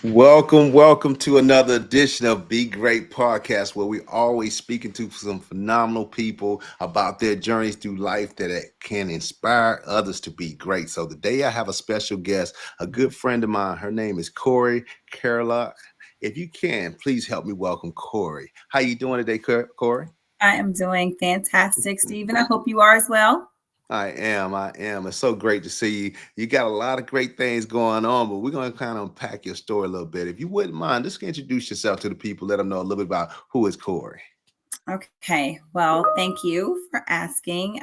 Welcome to another edition of Be Great Podcast, where we always speaking to some phenomenal people about their journeys through life that it can inspire others to be great. So today I have a special guest, a good friend of mine. Her name is Corree Carelock. If you can, please help me welcome Corree. How you doing today, Corree? I am doing fantastic, Stephen. I hope you are as well. I am. It's so great to see you. You got a lot of great things going on, but we're going to kind of unpack your story a little bit. If you wouldn't mind, just introduce yourself to the people, let them know a little bit about who is Corree. Okay. Well, thank you for asking.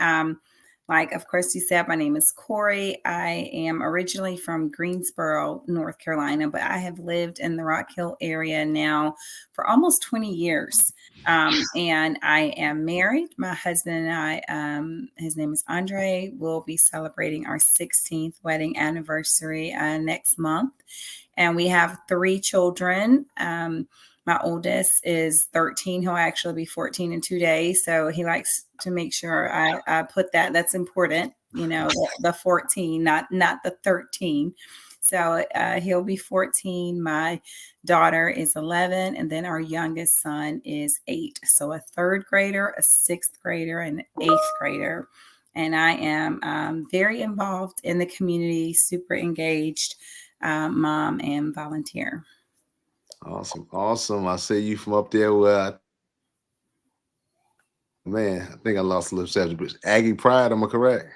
Of course, you said my name is Corree. I am originally from Greensboro, North Carolina, but I have lived in the Rock Hill area now for almost 20 years. And I am married. My husband and I, his name is Andre. We'll be celebrating our 16th wedding anniversary next month. And we have three children. My oldest is 13. He'll actually be 14 in 2 days. So he likes to make sure I put that. That's important, the 14, not the 13. So he'll be 14. My daughter is 11. And then our youngest son is 8. So a third grader, a sixth grader, and an eighth grader. And I am very involved in the community, super engaged mom and volunteer. Awesome. I see you from up there where, man, I think I lost a little subject, but Aggie Pride, am I correct?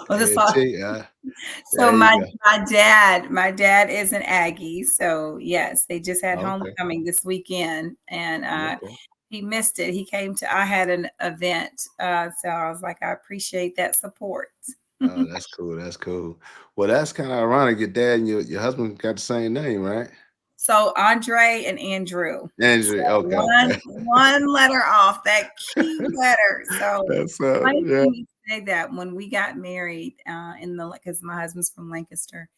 Well, this all, so There you my go. my dad is an Aggie. So yes, they just had Okay. homecoming this weekend, and Okay. he missed it. He came to I had an event, so I was like, I appreciate that support. Oh, that's cool. That's cool. Well, that's kind of ironic. Your dad and your husband got the same name, right? So Andre and Andrew. So Andrew. Okay. Okay. one letter off, that key letter. So That's funny yeah. thing you say that when we got married because my husband's from Lancaster,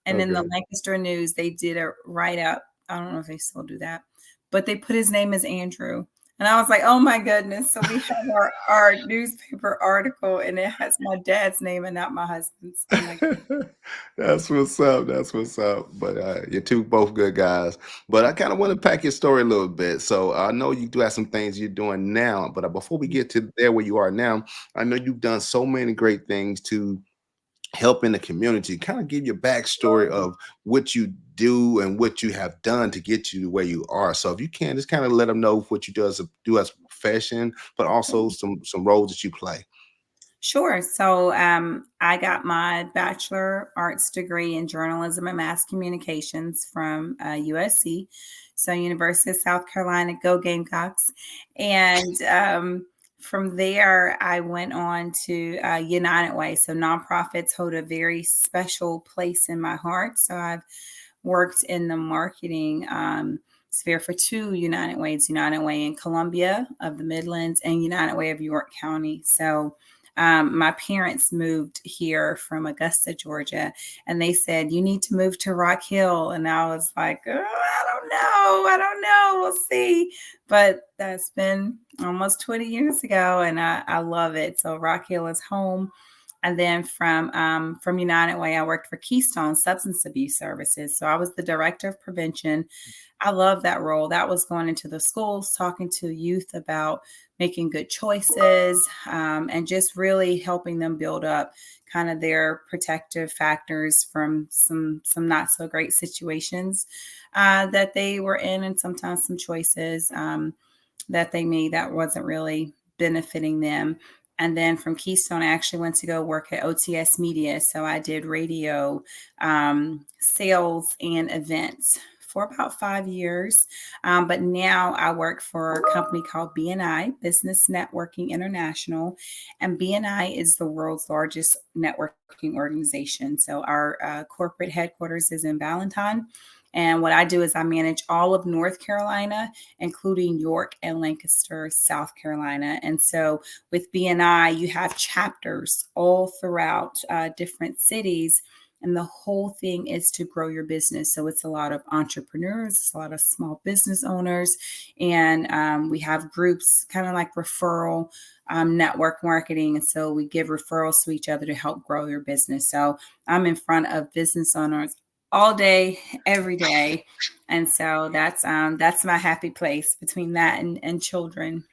and in the Okay. Lancaster News they did a write up. I don't know if they still do that, but they put his name as Andrew. And I was like, oh my goodness. So we have our newspaper article and it has my dad's name and not my husband's. I'm like, That's what's up. That's what's up. But you're two both good guys. But I kind of want to pack your story a little bit. So I know you do have some things you're doing now. But before we get to there where you are now, I know you've done so many great things to help in the community. Kind of give your backstory of what you do and what you have done to get you to where you are. So if you can, just kind of let them know what you do as a profession, but also some roles that you play. sure. So I got my bachelor arts degree in journalism and mass communications from USC, so University of South Carolina, go Gamecocks. And from there, I went on to United Way. So nonprofits hold a very special place in my heart. So I've worked in the marketing sphere for two United Ways, United Way in Columbia of the Midlands and United Way of York County. So my parents moved here from Augusta, Georgia, and they said, you need to move to Rock Hill. And I was like, oh, I don't know. We'll see. But that's been almost 20 years ago, and I love it. So Rock Hill is home. And then from United Way, I worked for Keystone Substance Abuse Services. So I was the director of prevention. I love that role. That was going into the schools, talking to youth about making good choices, and just really helping them build up kind of their protective factors from some not so great situations that they were in, and sometimes some choices that they made that wasn't really benefiting them. And then from Keystone, I actually went to go work at OTS Media. So I did radio, sales, and events for about 5 years. But now I work for a company called BNI, Business Networking International. And BNI is the world's largest networking organization. So our corporate headquarters is in Valentine. And what I do is I manage all of North Carolina, including York and Lancaster, South Carolina. And so with BNI, you have chapters all throughout different cities. And the whole thing is to grow your business. So it's a lot of entrepreneurs, it's a lot of small business owners. And we have groups kind of like referral network marketing. And so we give referrals to each other to help grow your business. So I'm in front of business owners all day, every day. And so that's my happy place between that and children.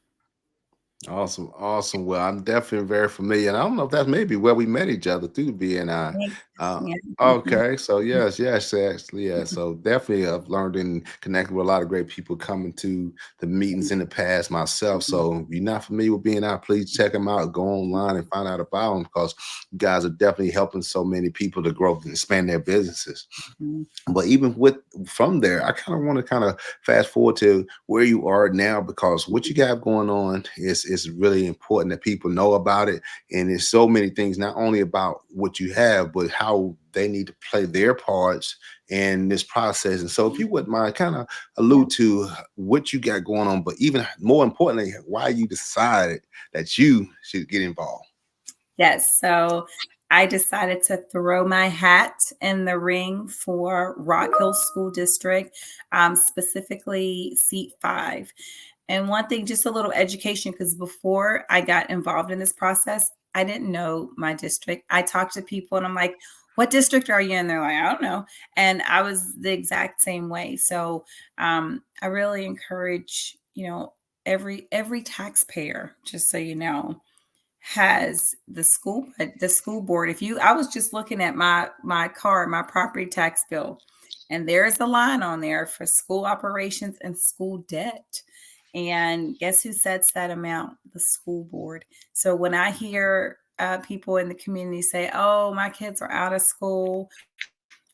Awesome, awesome. Well, I'm definitely very familiar, and I don't know if that's maybe where we met each other through BNI. Thanks. Uh, Yeah. Mhm. okay, so yes, actually, yeah. So definitely, I've learned and connected with a lot of great people coming to the meetings in the past myself. So if you're not familiar with BNI, please check them out. Go online and find out about them because you guys are definitely helping so many people to grow and expand their businesses. Mhm. But even with from there, I kind of want to kind of fast forward to where you are now because what you got going on is really important that people know about it. And there's so many things, not only about what you have, but how they need to play their parts in this process. And so if you wouldn't mind kind of Yeah. allude to what you got going on, but even more importantly, why you decided that you should get involved. Yes. So I decided to throw my hat in the ring for Rock Hill School District, specifically seat 5. And one thing, just a little education, because before I got involved in this process, I didn't know my district. I talked to people and I'm like, what district are you in? They're like, I don't know. And I was the exact same way. So I really encourage, every taxpayer, just so you know, has the school board. If you I was just looking at my card, my property tax bill, and there's a line on there for school operations and school debt. And guess who sets that amount? The school board. So when I hear people in the community say, "Oh, my kids are out of school,"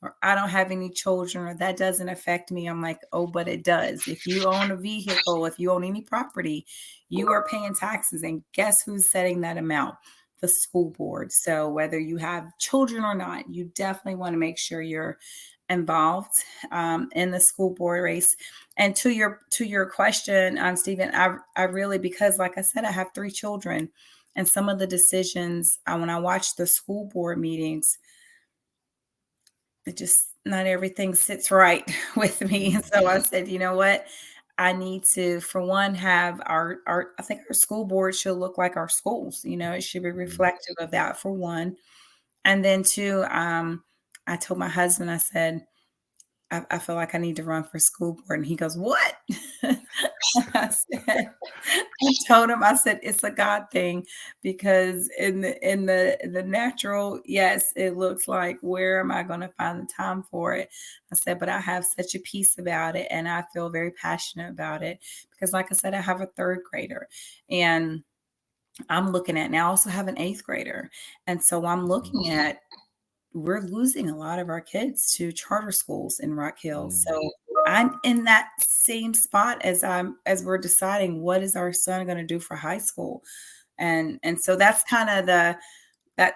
or "I don't have any children," or "that doesn't affect me," I'm like, "Oh, but it does. If you own a vehicle, if you own any property, you are paying taxes. And guess who's setting that amount? The school board. So whether you have children or not, you definitely want to make sure you're involved in the school board race. And to your question, Stephen, I really, because like I said, I have 3 children, and some of the decisions when I watch the school board meetings, it just not everything sits right with me. And so I Mhm. said, you know what? I need to, for one, have our I think our school board should look like our schools. It should be Mhm. reflective of that, for one. And then two, I told my husband, I said, I feel like I need to run for school board. And he goes, what? I said, I told him, I said, it's a God thing, because in the natural, yes, it looks like, where am I going to find the time for it? I said, but I have such a peace about it, and I feel very passionate about it, because like I said, I have a third grader, and I'm looking at now, I also have an eighth grader. And so I'm looking at, we're losing a lot of our kids to charter schools in Rock Hill. So Mhm. I'm in that same spot as we're deciding what is our son going to do for high school. And so that's kind of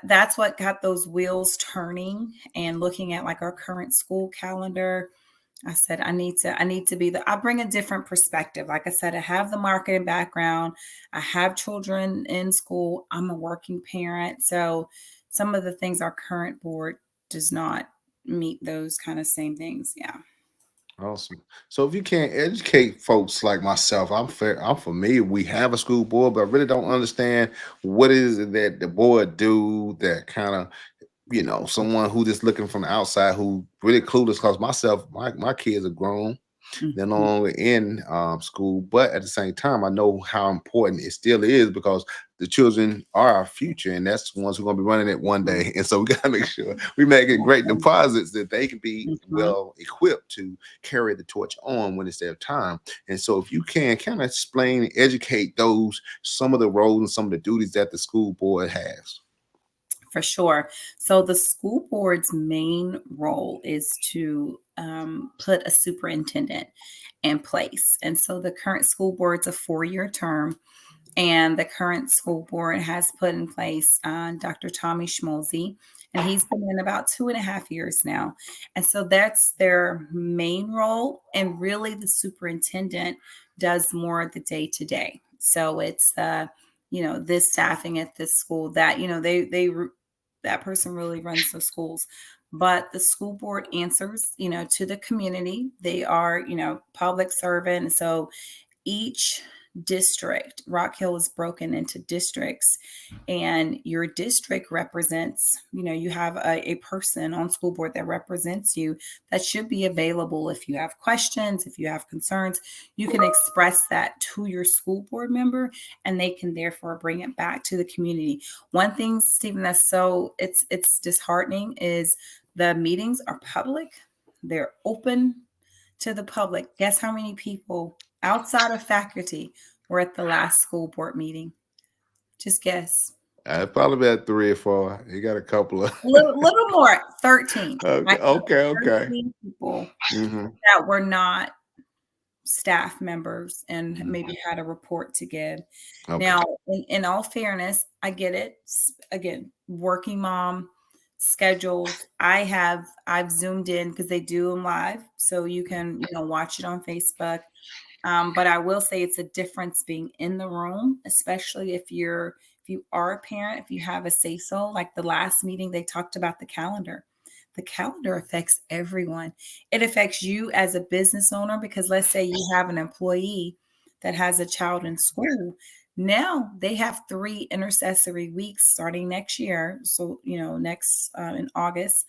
that's what got those wheels turning, and looking at like our current school calendar. I said, I need to be I bring a different perspective. Like I said, I have the marketing background. I have children in school. I'm a working parent. So some of the things our current board does not meet those kind of same things. Yeah. Awesome. So if you can't educate folks like myself, I'm familiar. We have a school board, but I really don't understand what is it that the board do that kind of, someone who just looking from the outside who really clueless. Because myself, my kids are grown. They're no Mhm. longer in school, but at the same time, I know how important it still is because the children are our future, and that's the ones who are going to be running it one day. And so we got to make sure we make it great deposits that they can be Mhm. well equipped to carry the torch on when it's their time. And so, if you can kind of explain, educate those some of the roles and some of the duties that the school board has. For sure. So the school board's main role is to put a superintendent in place. And so the current school board's a 4-year term, and the current school board has put in place Dr. Tommy Schmolzy, and he's been in about 2.5 years now. And so that's their main role. And really, the superintendent does more of the day to day. So it's this staffing at this school, that that person really runs the schools. But the school board answers, to the community. They are, public servant. So each district. Rock Hill is broken into districts, and your district represents, you have a person on school board that represents you, that should be available if you have questions, if you have concerns. You can express that to your school board member, and they can therefore bring it back to the community. One thing, Stephen, that's so it's disheartening is the meetings are public. They're open to the public. Guess how many people outside of faculty were at the last school board meeting? Just guess. Probably about 3 or 4. You got a couple of. Little more, 13. I Okay, know okay, okay. 13 people Hmm. that were not staff members and Hmm. maybe had a report to give. Okay. Now, in all fairness, I get it. Again, working mom schedules. I've zoomed in because they do them live, so you can watch it on Facebook. But I will say it's a difference being in the room, especially if you are a parent, if you have a say so. Like the last meeting, they talked about the calendar. The calendar affects everyone. It affects you as a business owner because let's say you have an employee that has a child in school. Now they have 3 intercessory weeks starting next year. So, next in August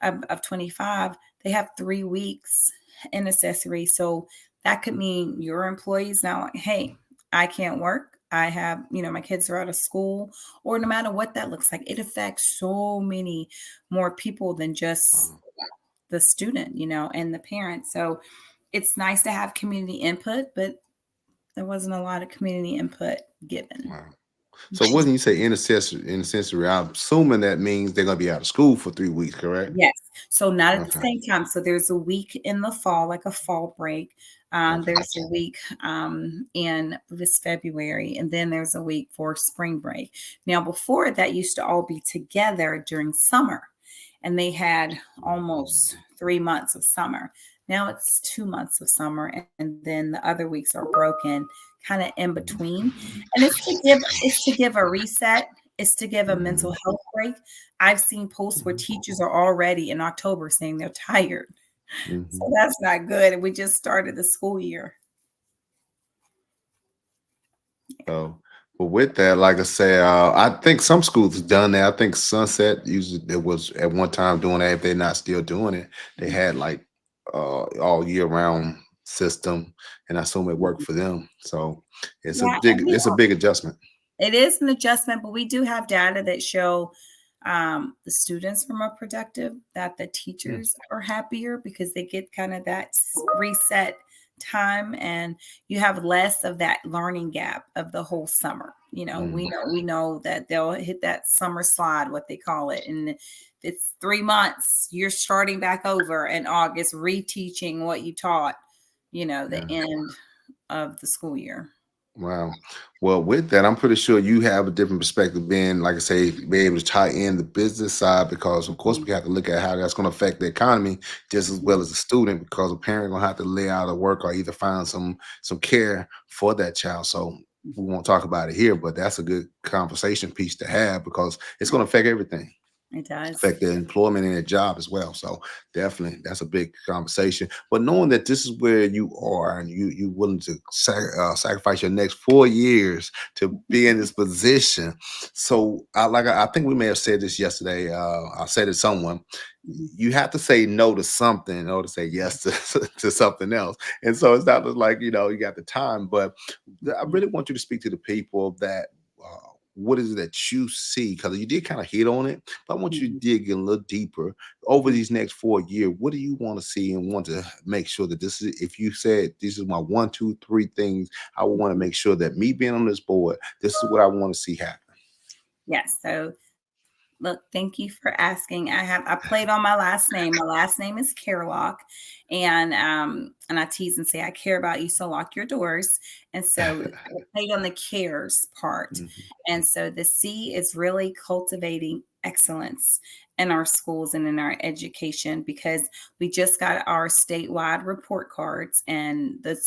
of 25, they have 3 weeks intercessory. So that could mean your employees now, like, hey, I can't work. I have, my kids are out of school, or no matter what that looks like, it affects so many more people than just Wow. the student, and the parent. So it's nice to have community input, but there wasn't a lot of community input given. Wow. So when you say intercessory, I'm assuming that means they're gonna be out of school for 3 weeks, correct? Yes. So not at the Okay. same time. So there's a week in the fall, like a fall break. Okay. There's a week in this February, and then there's a week for spring break. Now, before that used to all be together during summer, and they had almost 3 months of summer. Now it's 2 months of summer, and then the other weeks are broken, kind of in between. And it's to give a reset. It's to give a mental Hmm. health break. I've seen posts where teachers are already in October saying they're tired. So Hmm. that's not good. And we just started the school year. So, but with that, like I say, I think some schools have done that. I think Sunset usually it was at one time doing that. If they're not still doing it, they had like all year round system, and I assume it worked for them. So Yeah, and it's a big adjustment. it is an adjustment, but we do have data that show the students are more productive, that the Mm. teachers are happier because they get kind of that reset time, and you have less of that learning gap of the whole summer. We Mm. know that they'll hit that summer slide, what they call it, and it's 3 months. You're starting back over in August, reteaching what you taught. The Yeah. end of the school year. Wow. Well, with that, I'm pretty sure you have a different perspective being, like I say, be able to tie in the business side because, of course, we have to look at how that's going to affect the economy just as well as the student because a parent going to have to lay out of work or either find some care for that child. So we won't talk about it here, but that's a good conversation piece to have because it's going to affect everything, It does. affect their employment and their job as well. So definitely that's a big conversation. But knowing that this is where you are and you willing to sacrifice your next 4 years to be in this position. So I think we may have said this yesterday. I said to someone, Mhm. you have to say no to something in order to say yes to, to something else. And so it's not just like, you got the time, but I Mhm. really want you to speak to the people that what is it that you see? Because you did kind of hit on it, but I want you to Mhm. dig in a little deeper over Mhm. these next 4 years. What do you want to see and want to make sure that this is, if you said this is my one, two, three things, I want to Mhm. make sure that me being on this board, this is what I want to see happen. Yes. So look, thank you for asking. I played on my last name. My last name is Carelock, and I tease and say I care about you, so lock your doors. And so I played on the cares part. Mhm. And so the C is really cultivating excellence in our schools and in our education because we just got our statewide report cards, and the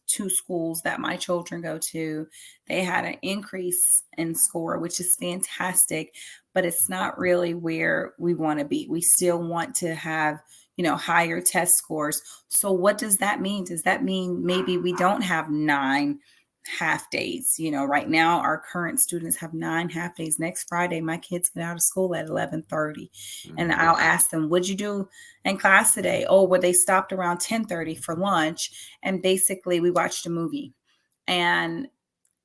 2 schools that my children go to, they had an increase in score, which is fantastic, but it's not really where we want to be. We still want to have, higher test scores. So what does that mean? Does that mean maybe we don't have 9 half days. Right now our current students have 9 half days. Next Friday, my kids get out of school at 11:30, and Mhm. I'll ask them, "What'd you do in class today?" "Oh, well, they stopped around 10:30 for lunch, and basically we watched a movie." And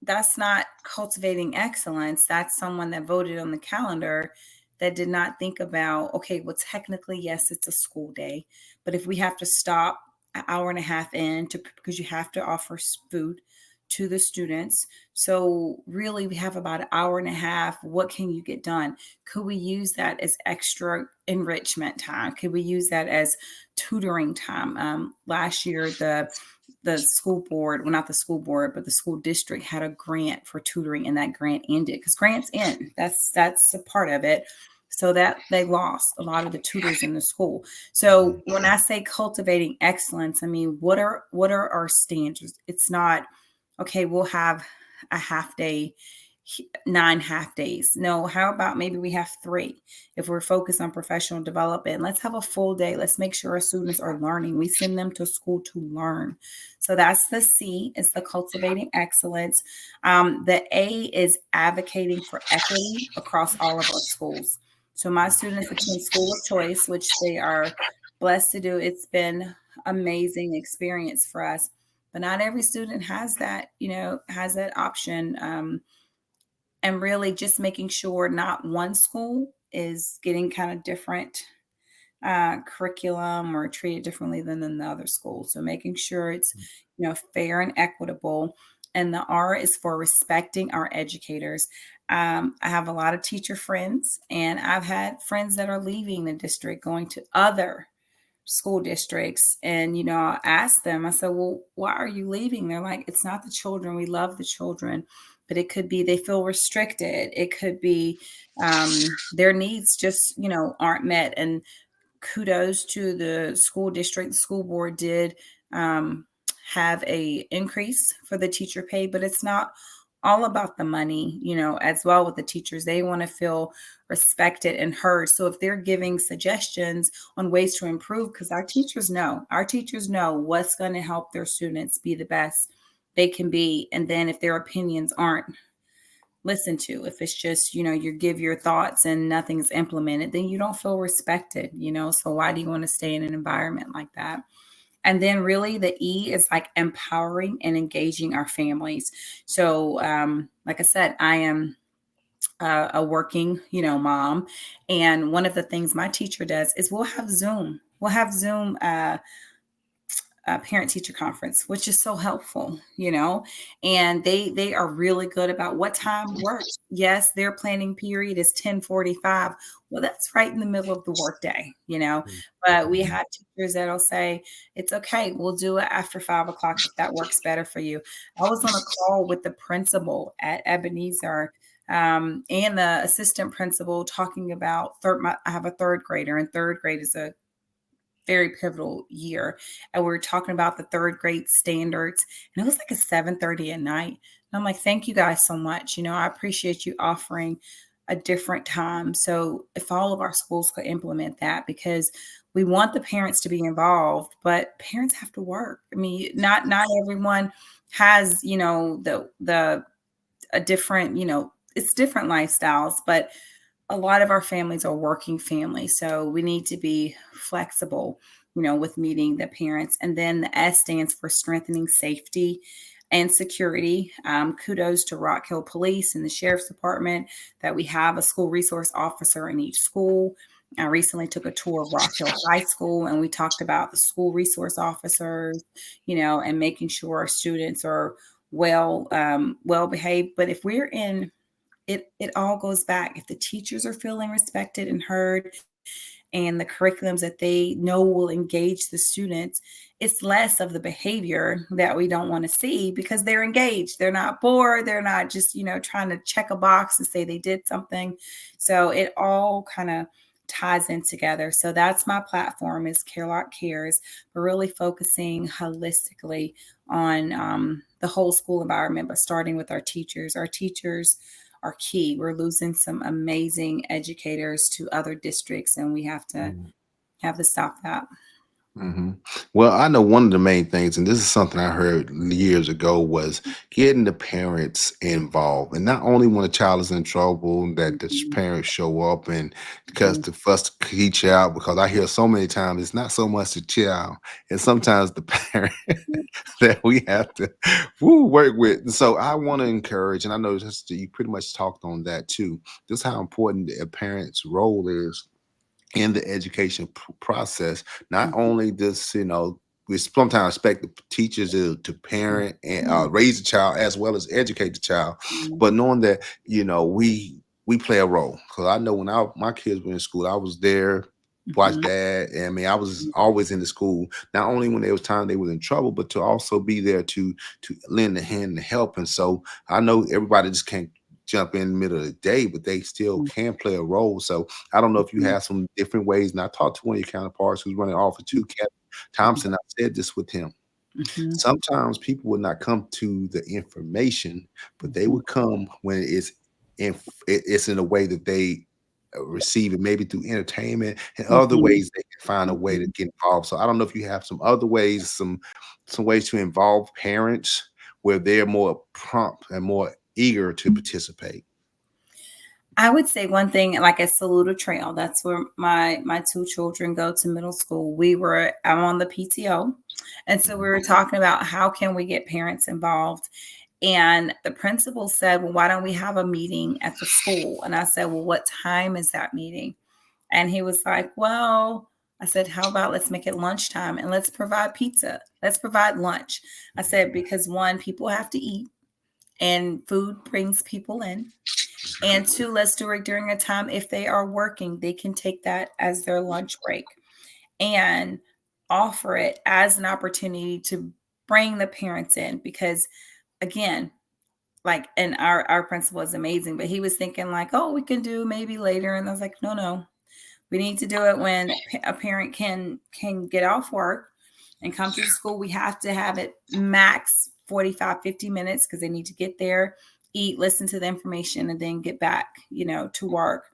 that's not cultivating excellence. That's someone that voted on the calendar that did not think about, okay, well, technically, yes, it's a school day, but if we have to stop an hour and a half in because you have to offer food to the students. So really we have about an hour and a half. What can you get done? Could we use that as extra enrichment time? Could we use that as tutoring time? Last year, the school board, well, not the school board, but the school district had a grant for tutoring, and that grant ended because grants end. That's a part of it. So that they lost a lot of the tutors in the school. So Mhm. when I say cultivating excellence, I mean what are our standards? It's not okay, we'll have a half day, 9 half days. No, how about maybe we have three? If we're focused on professional development, let's have a full day. Let's make sure our students are learning. We send them to school to learn. So that's the C, is the cultivating excellence. The A is advocating for equity across all of our schools. So my students attend school of choice, which they are blessed to do. It's been amazing experience for us, but not every student has that option. And really just making sure not one school is getting kind of different curriculum or treated differently than the other school. So making sure it's fair and equitable. And the R is for respecting our educators. I have a lot of teacher friends, and I've had friends that are leaving the district, going to other school districts. And I asked them, I said, "Well, why are you leaving?" They're like, "It's not the children, we love the children, but it could be they feel restricted. It could be their needs just aren't met." And kudos to the school district. The school board did have a increase for the teacher pay, but it's not all about the money, as well. With the teachers, they want to feel respected and heard. So if they're giving suggestions on ways to improve, because our teachers know what's going to help their students be the best they can be. And then if their opinions aren't listened to, if it's just you give your thoughts and nothing's implemented, then you don't feel respected. So why do you want to stay in an environment like that? And then really the E is like empowering and engaging our families. So like I said, I am a working mom, and one of the things my teacher does is we'll have Zoom parent teacher conference, which is so helpful. And they are really good about what time works. Yes, their planning period is 10:45. Well, that's right in the middle of the workday. But we Mhm. have teachers that'll say it's okay, we'll do it after 5 o'clock if that works better for you. I was on a call with the principal at Ebenezer, and the assistant principal, talking about I have a third grader, and third grade is a very pivotal year. And we were talking about the third grade standards, and it was like a 7:30 at night. And I'm like, thank you guys so much. I appreciate you offering a different time. So if all of our schools could implement that, because we want the parents to be involved, but parents have to work. I mean, not everyone has, the a different, it's different lifestyles, but a lot of our families are working families, so we need to be flexible, with meeting the parents. And then the S stands for strengthening safety and security. Kudos to Rock Hill Police and the Sheriff's Department that we have a school resource officer in each school. I recently took a tour of Rock Hill High School, and we talked about the school resource officers, and making sure our students are well behaved. But if we're in it all goes back. If the teachers are feeling respected and heard, and the curriculums that they know will engage the students, it's less of the behavior that we don't want to see, because they're engaged. They're not bored. They're not just, trying to check a box and say they did something. So it all kind of ties in together. So that's my platform, is Carelock Cares. We're really focusing holistically on the whole school environment, but starting with our teachers. Our teachers are key. We're losing some amazing educators to other districts, and we have to stop that. Mhm. Well, I know one of the main things, and this is something I heard years ago, was getting the parents involved. And not only when a child is in trouble, that the Mhm, parents show up and because mhm, to fuss the child, because I hear so many times it's not so much the child, and sometimes the parent that we have to work with. And so I want to encourage, and I know just you pretty much talked on that too, just how important a parent's role is in the education process. Not mhm, only does we sometimes expect the teachers to parent and mhm, raise the child as well as educate the child, mhm, but knowing that we play a role. Because I know when my kids were in school, I was there. Watch mhm, dad. And I mean, I was mhm, always in the school, not only when there was time they was in trouble, but to also be there to lend a hand and help. And so I know everybody just can't jump in the middle of the day, but they still can play a role. So I don't know if you mhm, have some different ways. And I talked to one of your counterparts who's running off for two, Kevin mhm, Thompson. I said this with him. mhm, Sometimes people would not come to the information, but they mhm, would come when it's in a way that they receive it, maybe through entertainment and other mhm, ways they can find a way to mhm. get involved. So I don't know if you have some other ways, some ways to involve parents where they're more prompt and more eager to participate. I would say one thing, like at Saluda Trail, that's where my two children go to middle school. I'm on the PTO, and so we Mhm. were talking about how can we get parents involved. And the principal said, "Well, why don't we have a meeting at the school?" And I said, "Well, what time is that meeting?" And he was like, "Well," I said, "How about let's make it lunchtime and let's provide pizza. Let's provide lunch." I said, "Because one, people have to eat, and food brings people in. And two, let's do it during a time if they are working, they can take that as their lunch break and offer it as an opportunity to bring the parents in. Because again, like, and our principal is amazing, but he was thinking like, oh, we can do maybe later. And I was like, no, no, we need to do it when a parent can get off work and come to the school. We have to have it max 45, 50 minutes because they need to get there, eat, listen to the information, and then get back, to work.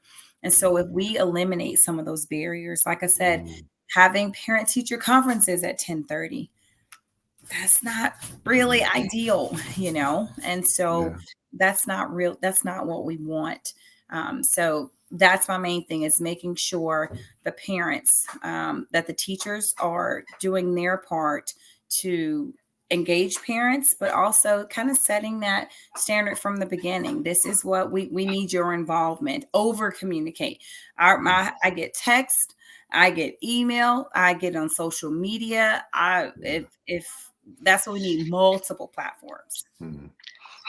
And so if we eliminate some of those barriers, like I said, Mhm. having parent teacher conferences at 10:30, that's not really Mhm. ideal. And so Yeah. that's not what we want. So that's my main thing, is making sure the parents, that the teachers are doing their part to engage parents, but also kind of setting that standard from the beginning. This is what we need your involvement. Over communicate. I get text, I get email, I get on social media. I Yeah. if That's what we need, multiple platforms. Mhm.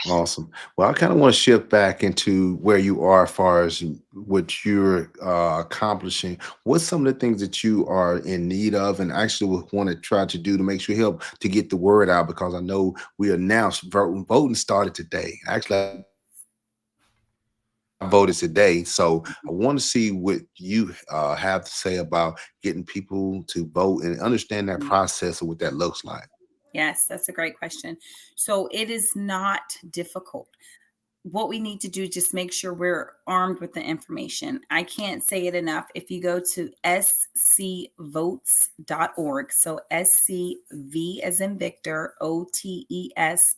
Awesome. Well, I kind of want to shift back into where you are as far as what you're accomplishing. What's some of the things that you are in need of and actually would want to try to do to make sure help to get the word out? Because I know we announced voting started today. Actually, I voted today. So I want to see what you have to say about getting people to vote and understand that process of what that looks like. Yes, that's a great question. So it is not difficult. What we need to do, just make sure we're armed with the information. I can't say it enough. If you go to scvotes.org, so SCV as in Victor, OTES.org,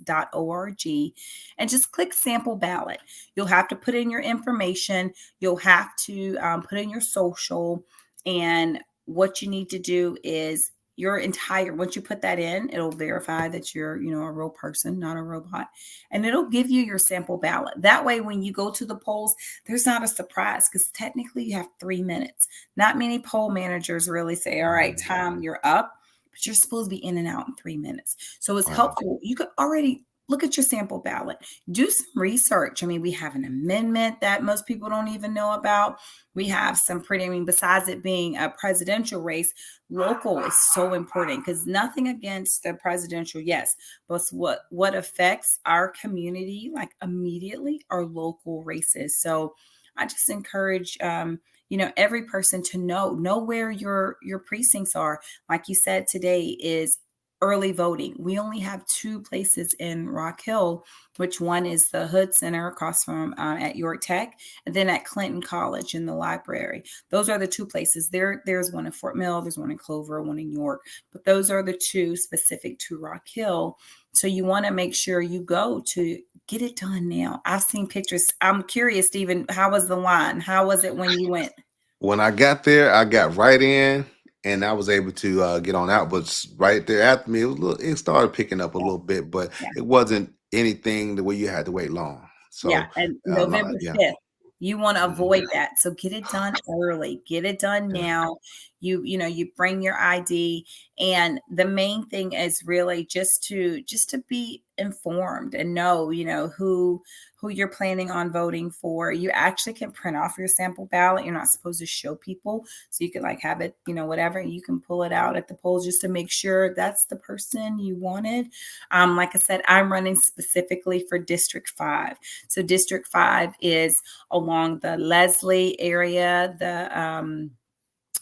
and just click sample ballot. You'll have to put in your information. You'll have to put in your social. And what you need to do is once you put that in, it'll verify that you're, a real person, not a robot, and it'll give you your sample ballot. That way, when you go to the polls, there's not a surprise because technically you have 3 minutes. Not many poll managers really say, all right, time, you're up, but you're supposed to be in and out in 3 minutes. So it's Wow. helpful. You could already look at your sample ballot, do some research. I mean, we have an amendment that most people don't even know about. We have some besides it being a presidential race, local is so important, because nothing against the presidential, yes, but what affects our community like immediately are local races. So I just encourage every person to know where your precincts are. Like you said, today is early voting. We only have two places in Rock Hill, which one is the Hood Center across from at York Tech, and then at Clinton College in the library. Those are the two places. There's one in Fort Mill, there's one in Clover, one in York, but those are the two specific to Rock Hill. So you want to make sure you go to get it done now. I've seen pictures. I'm curious, Stephen, how was the line? How was it when you went? When I got there, I got right in and I was able to get on out. But right there after me, it started picking up a Yeah, little bit, but yeah. it wasn't anything the way you had to wait long. Yeah, So, and November yeah. 5th, you wanna Mhm. avoid that, so get it done early, get it done Yeah. now. You bring your ID, and the main thing is really just to be informed and know, who you're planning on voting for. You actually can print off your sample ballot, you're not supposed to show people, so you can, like, have it, whatever, and you can pull it out at the polls just to make sure that's the person you wanted. Like I said, I'm running specifically for District 5. So District 5 is along the Leslie area, the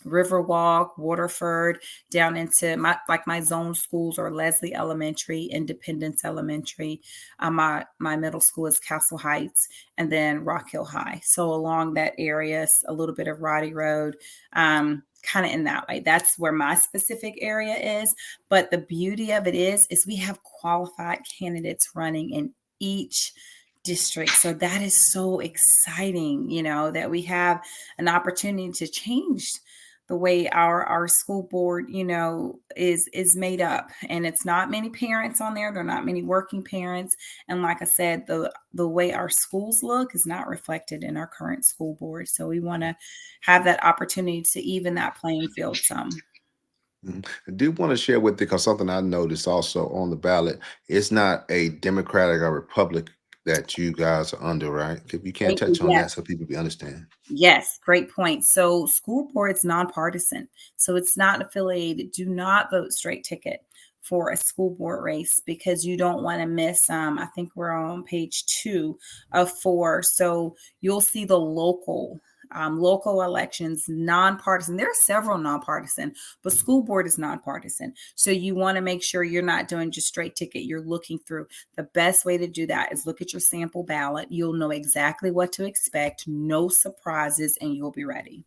Riverwalk, Waterford, down into my zone schools are Leslie Elementary, Independence Elementary. My middle school is Castle Heights, and then Rock Hill High. So along that area, a little bit of Roddy Road, kind of in that way. That's where my specific area is. But the beauty of it is we have qualified candidates running in each district. So that is so exciting, that we have an opportunity to change the way our school board is made up, and it's not many parents on there. There are not many working parents, and like I said, the way our schools look is not reflected in our current school board, so we want to have that opportunity to even that playing field some. Mhm. I do want to share with you because something I noticed also on the ballot, it's not a Democratic or Republic that you guys are under, right? If you can't Thank you. touch on Yes. that so people be understand. Yes, great point. So, school board is nonpartisan. So, it's not affiliated. Do not vote straight ticket for a school board race because you don't want to miss. I think we're on page 2 of 4. So, you'll see the local elections, nonpartisan. There are several nonpartisan, but school board is nonpartisan. So, you want to make sure you're not doing just straight ticket. You're looking through. The best way to do that is look at your sample ballot. You'll know exactly what to expect, no surprises, and you'll be ready.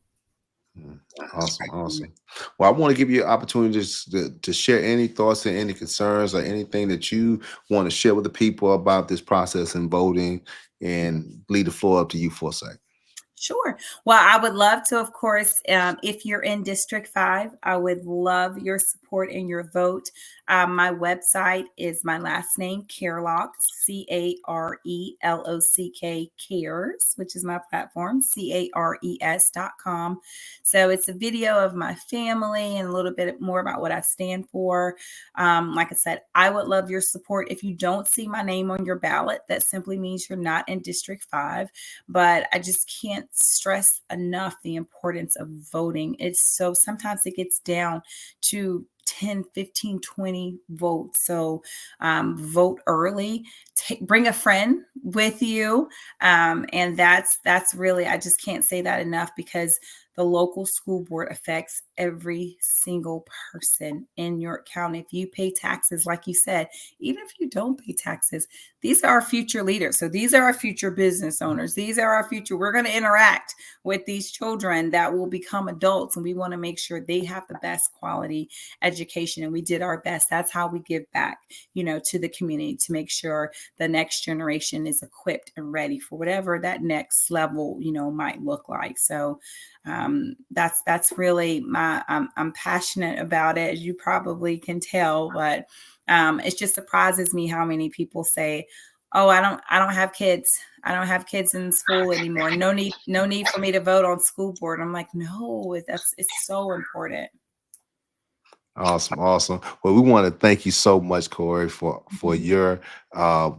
Mm. Awesome, awesome. Well, I want to give you an opportunity to share any thoughts and any concerns or anything that you want to share with the people about this process and voting, and leave the floor up to you for a second. Sure. Well, I would love to, of course, if you're in District 5, I would love your support and your vote. My website is my last name, Carelock, Carelock, Cares, which is my platform, CARES.com. So it's a video of my family and a little bit more about what I stand for. Like I said, I would love your support. If you don't see my name on your ballot, that simply means you're not in District 5, but I just can't stress enough the importance of voting. It's so sometimes it gets down to 10, 15, 20 votes. So vote early, bring a friend with you. And that's really, I just can't say that enough because the local school board affects every single person in York County. If you pay taxes, like you said, even if you don't pay taxes, these are our future leaders. So these are our future business owners. These are our future. We're going to interact with these children that will become adults, and we want to make sure they have the best quality education. And we did our best. That's how we give back, to the community to make sure the next generation is equipped and ready for whatever that next level, might look like. So that's really I'm passionate about it, as you probably can tell, but it just surprises me how many people say, "Oh, I don't have kids. I don't have kids in school anymore. No need for me to vote on school board." I'm like, no, it's so important. Awesome, awesome. Well, we want to thank you so much, Corey, for Mhm. your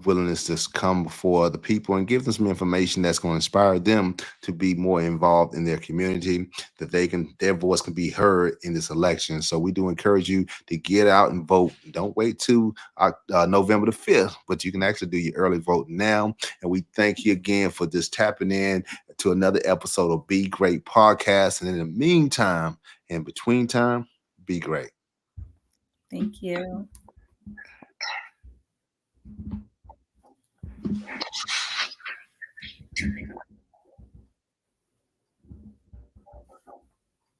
willingness to come before the people and give them some information that's going to inspire them to be more involved in their community, that their voice can be heard in this election. So we do encourage you to get out and vote. Don't wait till November the 5th, but you can actually do your early vote now. And we thank you again for just tapping in to another episode of Be Great Podcast. And in the meantime, in between time, be great. Thank you.